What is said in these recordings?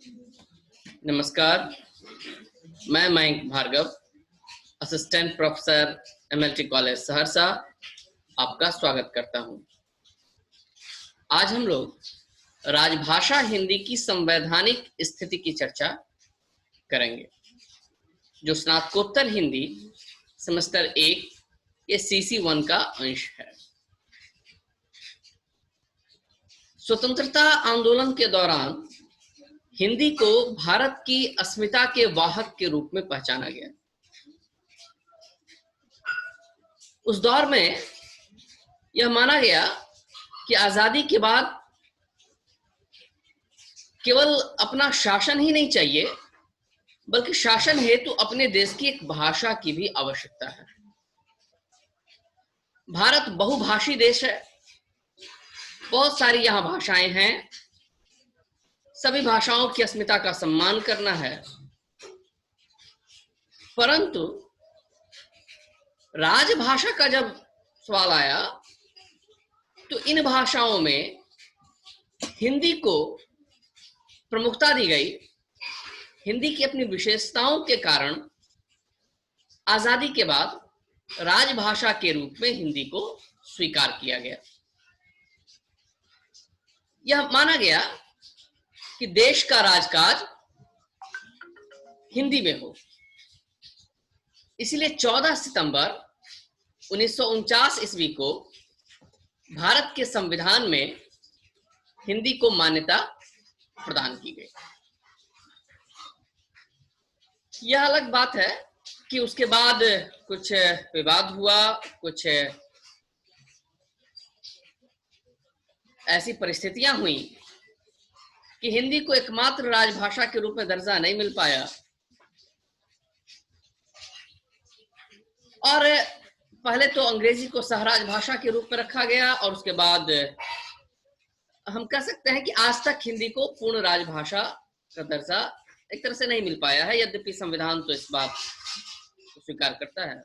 नमस्कार, मैं Mayank Bhargava, assistant professor MLT college Saharsa, आपका स्वागत करता हूं। आज हम लोग राजभाषा हिंदी की संवैधानिक स्थिति की चर्चा करेंगे, जो स्नातकोत्तर हिंदी सेमेस्टर 1 के CC 1 का अंश है। स्वतंत्रता आंदोलन के दौरान हिंदी को भारत की अस्मिता के वाहक के रूप में पहचाना गया। उस दौर में यह माना गया कि आजादी के बाद केवल अपना शासन ही नहीं चाहिए, बल्कि शासन हेतु अपने देश की एक भाषा की भी आवश्यकता है। भारत बहुभाषी देश है, बहुत सारी यहाँ भाषाएं हैं, सभी भाषाओं की अस्मिता का सम्मान करना है। परंतु राजभाषा का जब सवाल आया तो इन भाषाओं में हिंदी को प्रमुखता दी गई। हिंदी की अपनी विशेषताओं के कारण आजादी के बाद राजभाषा के रूप में हिंदी को स्वीकार किया गया। यह माना गया कि देश का राजकाज हिंदी में हो। इसलिए 14 सितंबर 1949 ईस्वी को भारत के संविधान में हिंदी को मान्यता प्रदान की गई। यह अलग बात है कि उसके बाद कुछ विवाद हुआ, कुछ ऐसी परिस्थितियां हुई कि हिंदी को एकमात्र राजभाषा के रूप में दर्जा नहीं मिल पाया और पहले तो अंग्रेजी को सहराज भाषा के रूप में रखा गया और उसके बाद हम कह सकते हैं कि आज तक हिंदी को पूर्ण राजभाषा का दर्जा एक तरह से नहीं मिल पाया है, यद्यपि संविधान तो इस बात को स्वीकार करता है।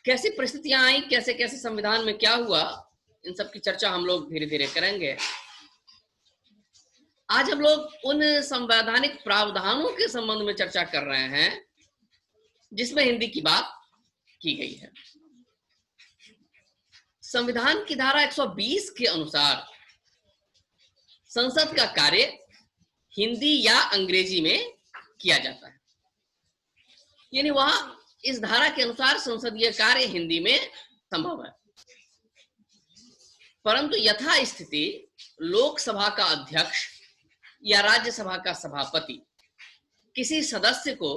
कैसी परिस्थितियां आई, कैसे कैसे संविधान में क्या हुआ, इन सब की चर्चा हम लोग धीरे धीरे करेंगे। आज हम लोग उन संवैधानिक प्रावधानों के संबंध में चर्चा कर रहे हैं जिसमें हिंदी की बात की गई है। संविधान की धारा 120 के अनुसार संसद का कार्य हिंदी या अंग्रेजी में किया जाता है, यानी वहां इस धारा के अनुसार संसदीय कार्य हिंदी में संभव है। परंतु यथा स्थिति लोकसभा का अध्यक्ष या राज्यसभा का सभापति किसी सदस्य को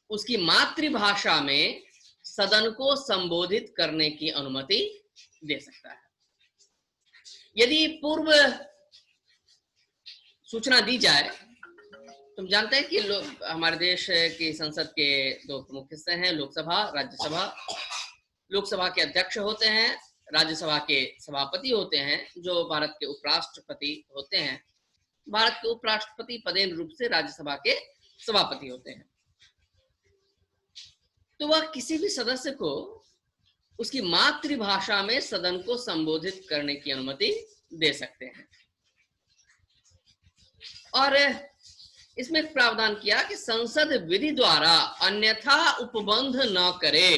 उसकी मातृभाषा में सदन को संबोधित करने की अनुमति दे सकता है। यदि पूर्व सूचना दी जाए, तुम जानते हैं कि हमारे देश की संसद के दो प्रमुख हिस्से हैं, लोकसभा, राज्यसभा। लोकसभा के अध्यक्ष होते हैं, राज्यसभा के सभापति होते हैं, जो भारत के उपराष्ट्रपति होते हैं। भारत के उपराष्ट्रपति पदेन रूप से राज्यसभा के सभापति होते हैं। तो वह किसी भी सदस्य को उसकी मातृभाषा में सदन को संबोधित करने की अनुमति दे सकते हैं। और इसमें प्रावधान किया कि संसद विधि द्वारा अन्यथा उपबंध न करे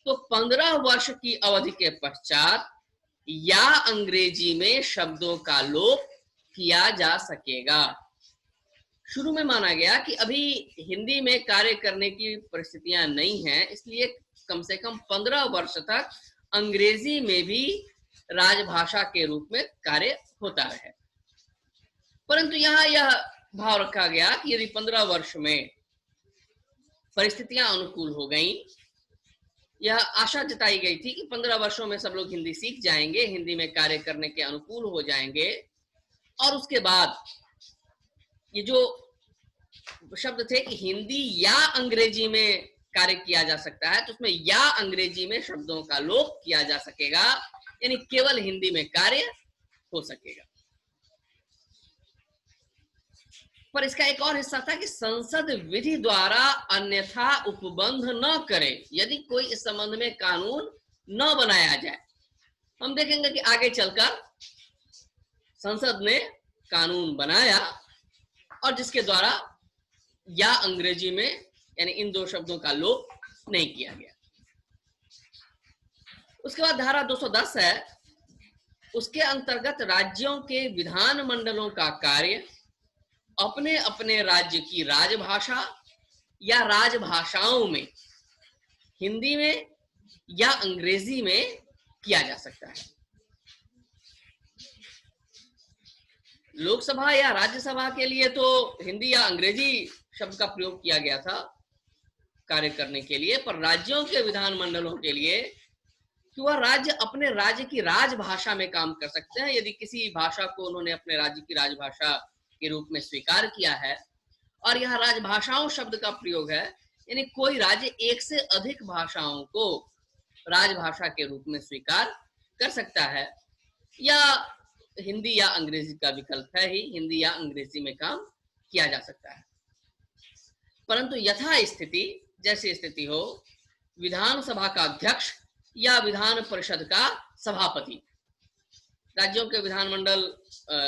तो 15 वर्ष की अवधि के पश्चात या अंग्रेजी में शब्दों का लोप किया जा सकेगा। शुरू में माना गया कि अभी हिंदी में कार्य करने की परिस्थितियां नहीं हैं, इसलिए कम से कम 15 वर्ष तक अंग्रेजी में भी राजभाषा के रूप में कार्य होता रहे। परंतु यहाँ यह भाव रखा गया कि यदि 15 वर्ष में परिस्थितियां अनुकूल हो गई, यह आशा जताई गई थी कि 15 वर्षों में सब लोग हिंदी सीख जाएंगे, हिंदी में कार्य करने के अनुकूल हो जाएंगे, और उसके बाद ये जो शब्द थे कि हिंदी या अंग्रेजी में कार्य किया जा सकता है, तो उसमें या अंग्रेजी में शब्दों का लोप किया जा सकेगा, यानी केवल हिंदी में कार्य हो सकेगा। पर इसका एक और हिस्सा था कि संसद विधि द्वारा अन्यथा उपबंध न करे। यदि कोई इस संबंध में कानून न बनाया जाए, हम देखेंगे कि आगे चलकर संसद ने कानून बनाया और जिसके द्वारा या अंग्रेजी में यानी इन दो शब्दों का लोप नहीं किया गया। उसके बाद धारा 210 है, उसके अंतर्गत राज्यों के विधान मंडलों का कार्य अपने अपने राज्य की राजभाषा या राजभाषाओं में हिंदी में या अंग्रेजी में किया जा सकता है। लोकसभा या राज्यसभा के लिए तो हिंदी या अंग्रेजी शब्द का प्रयोग किया गया था कार्य करने के लिए, पर राज्यों के विधान मंडलों के लिए कि वह राज्य अपने राज्य की राजभाषा में काम कर सकते हैं। यदि किसी भाषा को उन्होंने अपने राज्य की राजभाषा के रूप में स्वीकार किया है, और यह राजभाषाओं शब्द का प्रयोग है, यानी कोई राज्य एक से अधिक भाषाओं को राजभाषा के रूप में स्वीकार कर सकता है, या हिंदी या अंग्रेजी का विकल्प है ही, हिंदी या अंग्रेजी में काम किया जा सकता है। परंतु यथा स्थिति, जैसी स्थिति हो, विधानसभा का अध्यक्ष या विधान परिषद का सभापति, राज्यों के विधानमंडल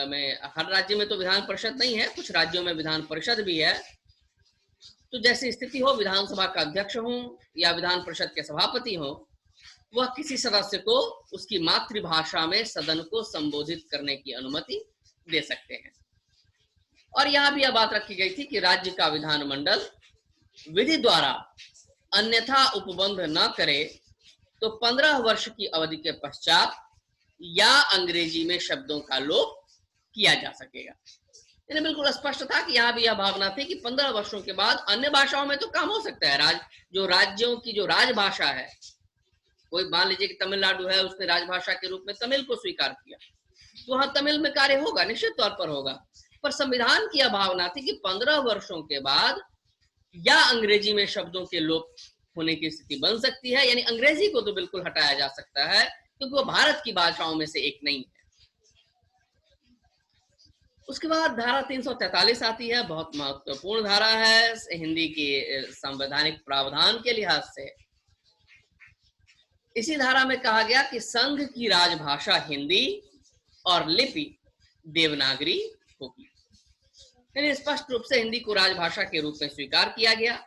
में, हर राज्य में तो विधान परिषद नहीं है, कुछ राज्यों में विधान परिषद भी है, तो जैसी स्थिति हो, विधानसभा का अध्यक्ष हो या विधान परिषद के सभापति हो, वह किसी सदस्य को उसकी मातृभाषा में सदन को संबोधित करने की अनुमति दे सकते हैं। और यहां भी यह बात रखी गई थी कि राज्य का विधानमंडल विधि द्वारा अन्यथा उपबंध न करे तो 15 वर्ष की अवधि के पश्चात या अंग्रेजी में शब्दों का लोप किया जा सकेगा। यानी बिल्कुल स्पष्ट था कि यहाँ भी यह भावना थी कि 15 वर्षों के बाद अन्य भाषाओं में तो काम हो सकता है। जो राज्यों की जो राजभाषा है, कोई मान लीजिए कि तमिलनाडु है, उसने राजभाषा के रूप में तमिल को स्वीकार किया, तो वहां तमिल में कार्य होगा, निश्चित तौर पर होगा। पर संविधान की यह भावना थी कि 15 वर्षों के बाद या अंग्रेजी में शब्दों के लोप होने की स्थिति बन सकती है, यानी अंग्रेजी को तो बिल्कुल हटाया जा सकता है क्योंकि वो भारत की भाषाओं में से एक नहीं है। उसके बाद धारा 343 आती है, बहुत महत्वपूर्ण धारा है हिंदी के संवैधानिक प्रावधान के लिहाज से। इसी धारा में कहा गया कि संघ की राजभाषा हिंदी और लिपि देवनागरी होगी। यानी स्पष्ट रूप से हिंदी को राजभाषा के रूप में स्वीकार किया गया।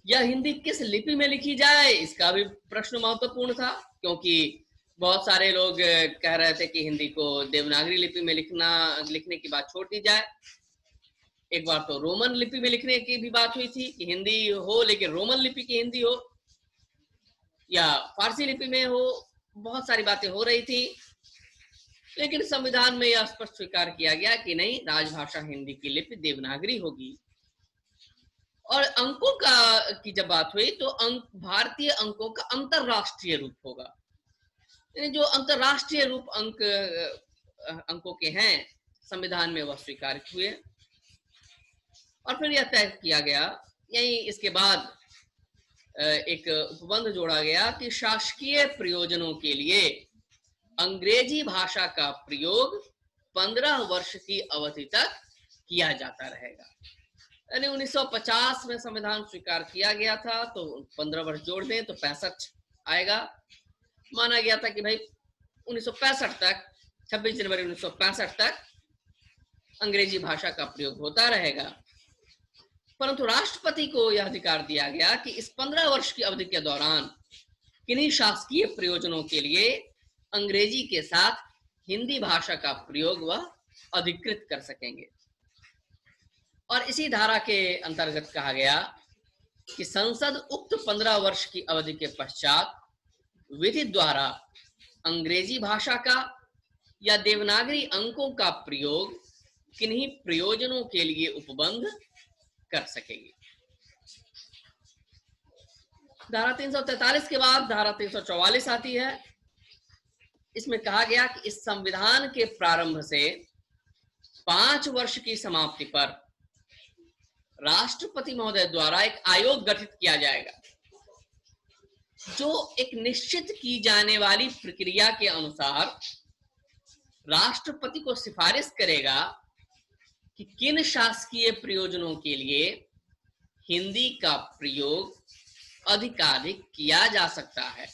यह हिंदी किस लिपि में लिखी जाए, इसका भी प्रश्न महत्वपूर्ण था, क्योंकि बहुत सारे लोग कह रहे थे कि हिंदी को देवनागरी लिपि में लिखने की बात छोड़ दी जाए। एक बार तो रोमन लिपि में लिखने की भी बात हुई थी कि हिंदी हो लेकिन रोमन लिपि की हिंदी हो, या फारसी लिपि में हो, बहुत सारी बातें हो रही थी। लेकिन संविधान में यह स्पष्ट स्वीकार किया गया कि नहीं, राजभाषा हिंदी की लिपि देवनागरी होगी। और अंकों की जब बात हुई तो भारतीय अंकों का अंतरराष्ट्रीय रूप होगा, यानी जो अंतरराष्ट्रीय रूप अंकों के हैं संविधान में वह स्वीकार हुए। और फिर यह तय किया गया, यही इसके बाद एक उपबंध जोड़ा गया कि शासकीय प्रयोजनों के लिए अंग्रेजी भाषा का प्रयोग 15 वर्ष की अवधि तक किया जाता रहेगा। यानी 1950 में संविधान स्वीकार किया गया था, तो 15 वर्ष जोड़ दें तो 65 आएगा। माना गया था कि भाई 1965 तक, 26 जनवरी 1965 तक अंग्रेजी भाषा का प्रयोग होता रहेगा। परंतु राष्ट्रपति को यह अधिकार दिया गया कि इस 15 वर्ष की अवधि के दौरान किन्हीं शासकीय प्रयोजनों के लिए अंग्रेजी के साथ हिंदी भाषा का प्रयोग वह अधिकृत कर सकेंगे। और इसी धारा के अंतर्गत कहा गया कि संसद उक्त 15 वर्ष की अवधि के पश्चात विधि द्वारा अंग्रेजी भाषा का या देवनागरी अंकों का प्रयोग किन्हीं प्रयोजनों के लिए उपबंध कर सकेगी। धारा 343 के बाद धारा 344 आती है। इसमें कहा गया कि इस संविधान के प्रारंभ से 5 वर्ष की समाप्ति पर राष्ट्रपति महोदय द्वारा एक आयोग गठित किया जाएगा, जो एक निश्चित की जाने वाली प्रक्रिया के अनुसार राष्ट्रपति को सिफारिश करेगा कि किन शासकीय प्रयोजनों के लिए हिंदी का प्रयोग अधिकाधिक किया जा सकता है।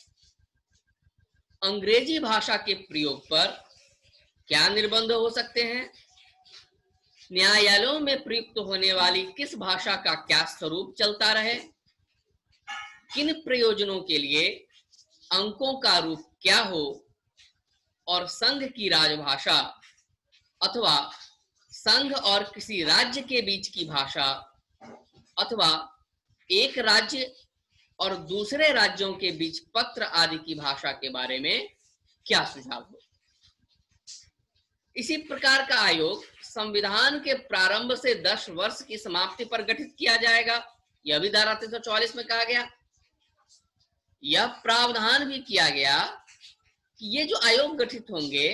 अंग्रेजी भाषा के प्रयोग पर क्या निर्बंध हो सकते हैं न्यायालयों में प्रयुक्त होने वाली किस भाषा का क्या स्वरूप चलता रहे, किन प्रयोजनों के लिए अंकों का रूप क्या हो, और संघ की राजभाषा अथवा संघ और किसी राज्य के बीच की भाषा अथवा एक राज्य और दूसरे राज्यों के बीच पत्र आदि की भाषा के बारे में क्या सुझाव हो। इसी प्रकार का आयोग संविधान के प्रारंभ से 10 वर्ष की समाप्ति पर गठित किया जाएगा। यह भी धारा 344 में कहा गया। यह प्रावधान भी किया गया कि ये जो आयोग गठित होंगे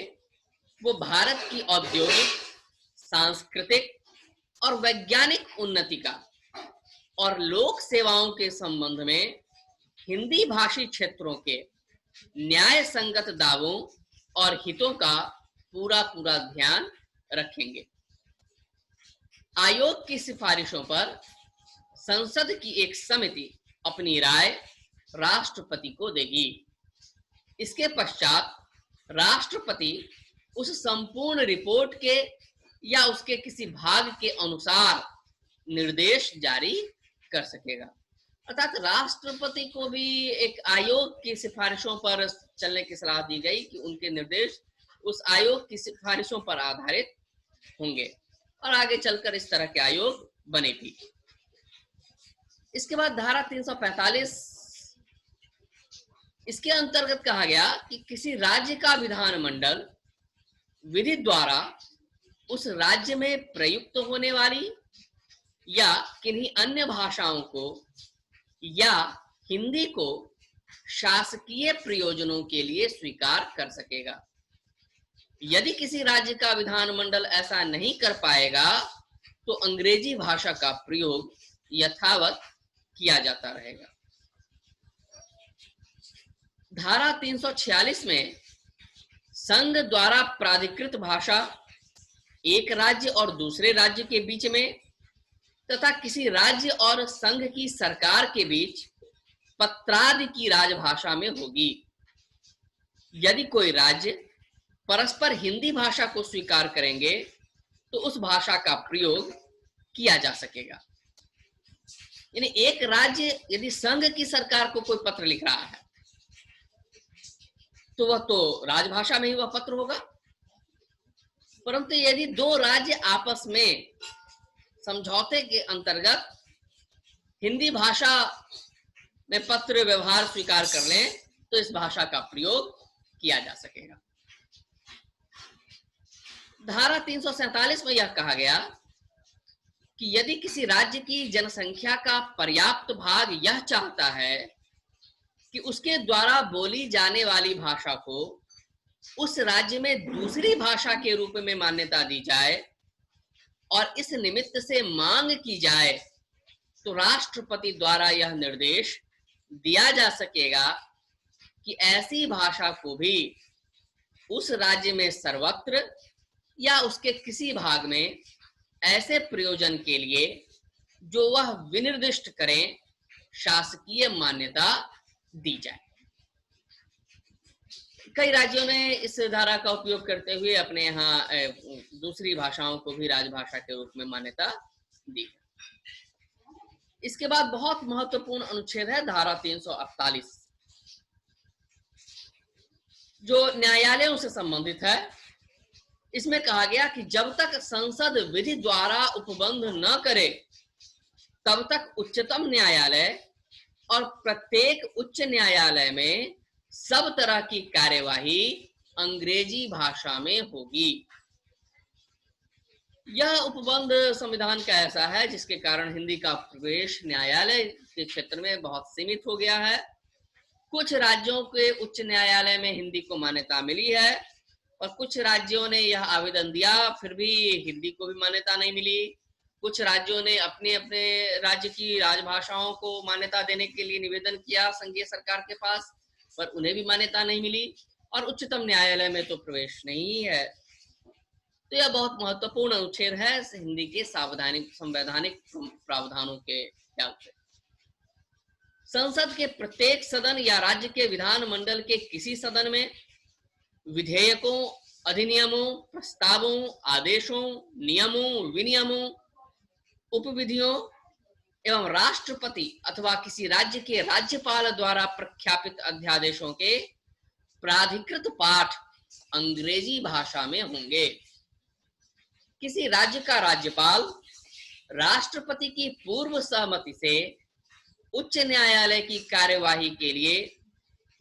वो भारत की औद्योगिक, सांस्कृतिक और वैज्ञानिक उन्नति का और लोक सेवाओं के संबंध में हिंदी भाषी क्षेत्रों के न्याय संगत दावों और हितों का पूरा पूरा ध्यान रखेंगे। आयोग की सिफारिशों पर संसद की एक समिति अपनी राय राष्ट्रपति को देगी। इसके पश्चात राष्ट्रपति उस संपूर्ण रिपोर्ट के या उसके किसी भाग के अनुसार निर्देश जारी कर सकेगा। अर्थात राष्ट्रपति को भी एक आयोग की सिफारिशों पर चलने की सलाह दी गई कि उनके निर्देश उस आयोग की सिफारिशों पर आधारित होंगे और आगे चलकर इस तरह के आयोग बने भी। इसके बाद धारा 345, इसके अंतर्गत कहा गया कि किसी राज्य का विधानमंडल विधि द्वारा उस राज्य में प्रयुक्त होने वाली या किन्हीं अन्य भाषाओं को या हिंदी को शासकीय प्रयोजनों के लिए स्वीकार कर सकेगा। यदि किसी राज्य का विधानमंडल ऐसा नहीं कर पाएगा तो अंग्रेजी भाषा का प्रयोग यथावत किया जाता रहेगा। धारा 346 में संघ द्वारा प्राधिकृत भाषा एक राज्य और दूसरे राज्य के बीच में तथा किसी राज्य और संघ की सरकार के बीच पत्रादि की राजभाषा में होगी। यदि कोई राज्य परस्पर हिंदी भाषा को स्वीकार करेंगे तो उस भाषा का प्रयोग किया जा सकेगा। यानी एक राज्य यदि संघ की सरकार को कोई पत्र लिख रहा है तो वह तो राजभाषा में ही वह पत्र होगा, परंतु यदि दो राज्य आपस में समझौते के अंतर्गत हिंदी भाषा में पत्र व्यवहार स्वीकार कर लें तो इस भाषा का प्रयोग किया जा सकेगा। धारा 347 में यह कहा गया कि यदि किसी राज्य की जनसंख्या का पर्याप्त भाग यह चाहता है कि उसके द्वारा बोली जाने वाली भाषा को उस राज्य में दूसरी भाषा के रूप में मान्यता दी जाए और इस निमित्त से मांग की जाए तो राष्ट्रपति द्वारा यह निर्देश दिया जा सकेगा कि ऐसी भाषा को भी उस राज्य में सर्वत्र या उसके किसी भाग में ऐसे प्रयोजन के लिए जो वह विनिर्दिष्ट करें शासकीय मान्यता दी जाए। कई राज्यों ने इस धारा का उपयोग करते हुए अपने यहाँ दूसरी भाषाओं को भी राजभाषा के रूप में मान्यता दी। इसके बाद बहुत महत्वपूर्ण अनुच्छेद है धारा 348 जो न्यायालयों से संबंधित है। इसमें कहा गया कि जब तक संसद विधि द्वारा उपबंध न करे तब तक उच्चतम न्यायालय और प्रत्येक उच्च न्यायालय में सब तरह की कार्यवाही अंग्रेजी भाषा में होगी। यह उपबंध संविधान का ऐसा है जिसके कारण हिंदी का प्रवेश न्यायालय के क्षेत्र में बहुत सीमित हो गया है। कुछ राज्यों के उच्च न्यायालय में हिंदी को मान्यता मिली है और कुछ राज्यों ने यह आवेदन दिया फिर भी हिंदी को भी मान्यता नहीं मिली। कुछ राज्यों ने अपने अपने राज्य की राजभाषाओं को मान्यता देने के लिए निवेदन किया संघीय सरकार के पास, पर उन्हें भी मान्यता नहीं मिली और उच्चतम न्यायालय में तो प्रवेश नहीं है। तो यह बहुत महत्वपूर्ण अनुच्छेद है हिंदी के संवैधानिक प्रावधानों के ख्याल से। संसद के प्रत्येक सदन या राज्य के विधानमंडल के किसी सदन में विधेयकों अधिनियमों, प्रस्तावों, आदेशों, नियमों, विनियमों, उपविधियों एवं राष्ट्रपति अथवा किसी राज्य के राज्यपाल द्वारा प्रख्यापित अध्यादेशों के प्राधिकृत पाठ अंग्रेजी भाषा में होंगे। किसी राज्य का राज्यपाल राष्ट्रपति की पूर्व सहमति से उच्च न्यायालय की कार्यवाही के लिए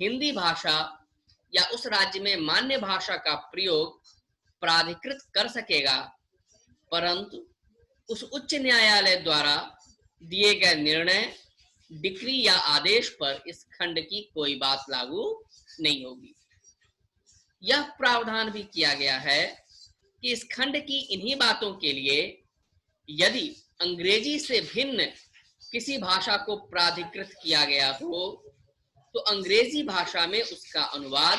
हिंदी भाषा या उस राज्य में मान्य भाषा का प्रयोग प्राधिकृत कर सकेगा, परंतु उस उच्च न्यायालय द्वारा दिए गए निर्णय, डिक्री या आदेश पर इस खंड की कोई बात लागू नहीं होगी। यह प्रावधान भी किया गया है कि इस खंड की इन्हीं बातों के लिए यदि अंग्रेजी से भिन्न किसी भाषा को प्राधिकृत किया गया हो तो अंग्रेजी भाषा में उसका अनुवाद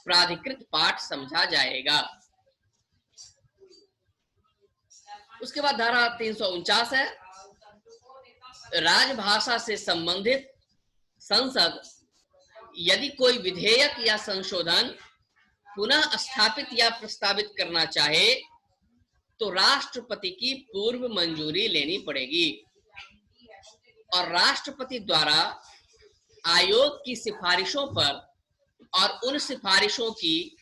प्राधिकृत पाठ समझा जाएगा। उसके बाद धारा 349 है, राजभाषा से संबंधित संसद यदि कोई विधेयक या संशोधन पुनः स्थापित या प्रस्तावित करना चाहे तो राष्ट्रपति की पूर्व मंजूरी लेनी पड़ेगी और राष्ट्रपति द्वारा आयोग की सिफारिशों पर और उन सिफारिशों की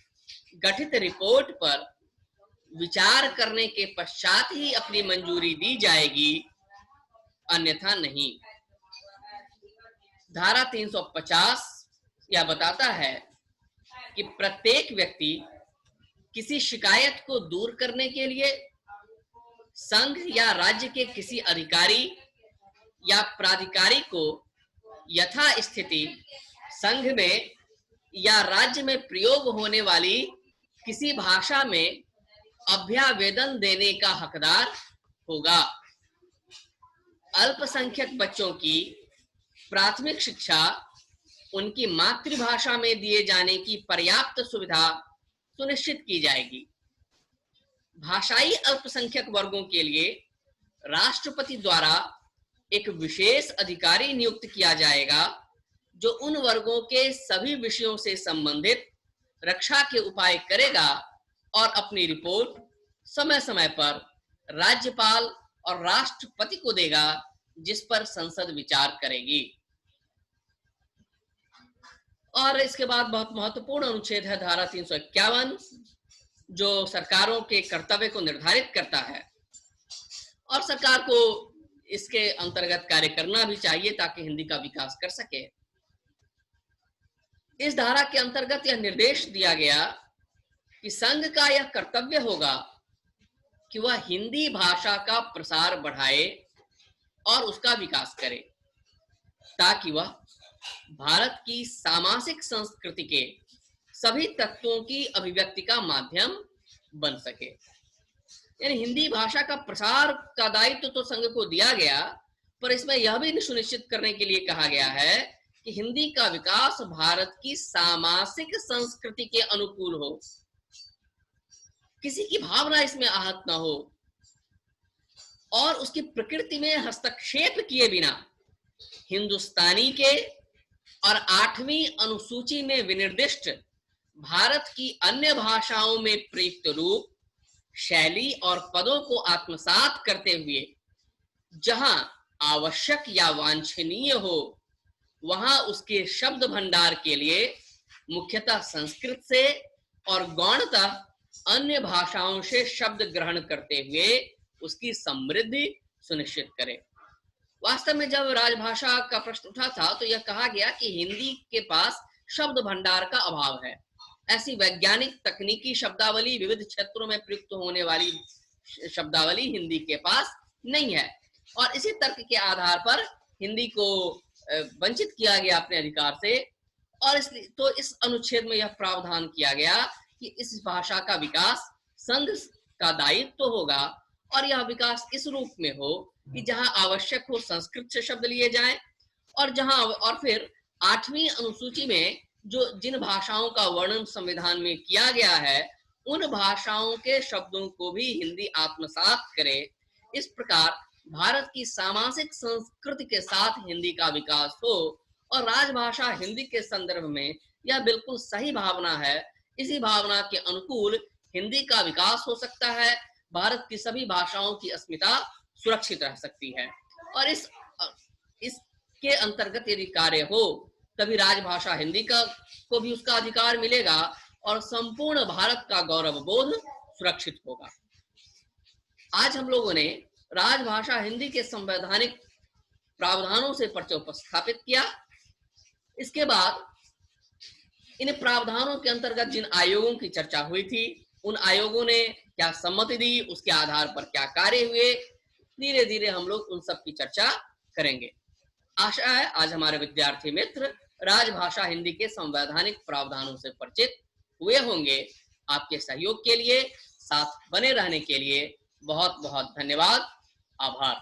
गठित रिपोर्ट पर विचार करने के पश्चात ही अपनी मंजूरी दी जाएगी, अन्यथा नहीं। धारा 350 यह बताता है कि प्रत्येक व्यक्ति किसी शिकायत को दूर करने के लिए संघ या राज्य के किसी अधिकारी या प्राधिकारी को यथास्थिति संघ में या राज्य में प्रयोग होने वाली किसी भाषा में अभ्यावेदन देने का हकदार होगा। अल्पसंख्यक बच्चों की प्राथमिक शिक्षा उनकी मातृभाषा में दिए जाने की पर्याप्त सुविधा सुनिश्चित की जाएगी। भाषाई अल्पसंख्यक वर्गों के लिए राष्ट्रपति द्वारा एक विशेष अधिकारी नियुक्त किया जाएगा जो उन वर्गों के सभी विषयों से संबंधित रक्षा के उपाय करेगा और अपनी रिपोर्ट समय समय पर राज्यपाल और राष्ट्रपति को देगा, जिस पर संसद विचार करेगी। और इसके बाद बहुत महत्वपूर्ण अनुच्छेद है धारा 351 जो सरकारों के कर्तव्य को निर्धारित करता है और सरकार को इसके अंतर्गत कार्य करना भी चाहिए ताकि हिंदी का विकास कर सके। इस धारा के अंतर्गत यह निर्देश दिया गया कि संघ का यह कर्तव्य होगा कि वह हिंदी भाषा का प्रसार बढ़ाए और उसका विकास करे ताकि वह भारत की सामाजिक संस्कृति के सभी तत्वों की अभिव्यक्ति का माध्यम बन सके। यानी हिंदी भाषा का प्रसार का दायित्व तो संघ को दिया गया, पर इसमें यह भी सुनिश्चित करने के लिए कहा गया है कि हिंदी का विकास भारत की सामाजिक संस्कृति के अनुकूल हो, किसी की भावना इसमें आहत ना हो और उसकी प्रकृति में हस्तक्षेप किए बिना हिंदुस्तानी के और 8वीं अनुसूची में विनिर्दिष्ट भारत की अन्य भाषाओं में प्रयुक्त रूप, शैली और पदों को आत्मसात करते हुए जहां आवश्यक या वांछनीय हो वहां उसके शब्द भंडार के लिए मुख्यतः संस्कृत से और गौणतः अन्य भाषाओं से शब्द ग्रहण करते हुए उसकी समृद्धि सुनिश्चित करे। वास्तव में जब राजभाषा का प्रश्न उठा था तो यह कहा गया कि हिंदी के पास शब्द भंडार का अभाव है। ऐसी वैज्ञानिक तकनीकी शब्दावली, विविध क्षेत्रों में प्रयुक्त होने वाली शब्दावली हिंदी के पास नहीं है और इसी तर्क के आधार पर हिंदी को वंचित किया गया अपने अधिकार से और इसलिए तो इस अनुच्छेद में यह प्रावधान किया गया कि इस भाषा का विकास संघ का दायित्व तो होगा और यह विकास इस रूप में हो कि जहां आवश्यक हो संस्कृत से शब्द लिए जाएं और जहां और फिर 8वीं अनुसूची में जो जिन भाषाओं का वर्णन संविधान में किया गया है उन भाषाओं के शब्दों को भी हिंदी आत्मसात करे। इस प्रकार भारत की सामाजिक संस्कृति के साथ हिंदी का विकास हो और राजभाषा हिंदी के संदर्भ में यह बिल्कुल सही भावना है। इसी भावना के अनुकूल हिंदी का विकास हो सकता है, भारत की सभी भाषाओं की अस्मिता सुरक्षित रह सकती है। और इसके अंतर्गत यदि कार्य हो तभी राजभाषा हिंदी का को भी उसका अधिकार मिलेगा और संपूर्ण भारत का गौरव बोध सुरक्षित होगा। आज हम लोगों ने राजभाषा हिंदी के संवैधानिक प्रावधानों से परिचय उपस्थापित किया। इसके बाद इन प्रावधानों के अंतर्गत जिन आयोगों की चर्चा हुई थी, उन आयोगों ने क्या सम्मति दी, उसके आधार पर क्या कार्य हुए, धीरे धीरे हम लोग उन सब की चर्चा करेंगे। आशा है आज हमारे विद्यार्थी मित्र राजभाषा हिंदी के संवैधानिक प्रावधानों से परिचित हुए होंगे। आपके सहयोग के लिए, साथ बने रहने के लिए बहुत बहुत धन्यवाद, आभार।